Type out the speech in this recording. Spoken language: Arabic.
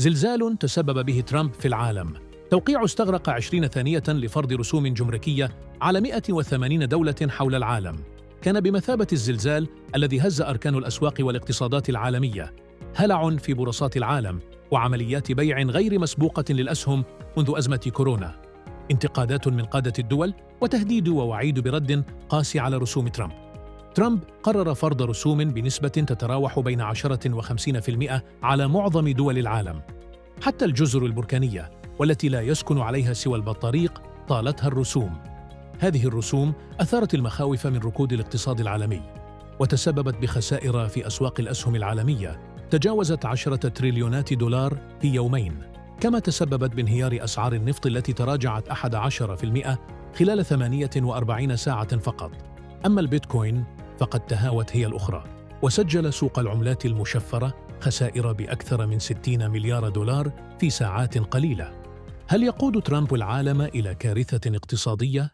زلزال تسبب به ترامب في العالم. توقيعه استغرق 20 ثانية لفرض رسوم جمركية على 180 دولة حول العالم. كان بمثابة الزلزال الذي هز أركان الأسواق والاقتصادات العالمية. هلع في بورصات العالم وعمليات بيع غير مسبوقة للأسهم منذ أزمة كورونا. انتقادات من قادة الدول وتهديد ووعيد برد قاسي على رسوم ترامب. ترامب قرر فرض رسوم بنسبة تتراوح بين 10 و50% على معظم دول العالم. حتى الجزر البركانية والتي لا يسكن عليها سوى البطاريق طالتها الرسوم. هذه الرسوم أثارت المخاوف من ركود الاقتصاد العالمي، وتسببت بخسائر في أسواق الأسهم العالمية تجاوزت 10 تريليونات دولار في يومين، كما تسببت بانهيار أسعار النفط التي تراجعت 11% خلال 48 ساعة فقط. أما البيتكوين فقد تهاوت هي الأخرى، وسجل سوق العملات المشفرة خسائر بأكثر من 60 مليار دولار في ساعات قليلة. هل يقود ترامب العالم إلى كارثة اقتصادية؟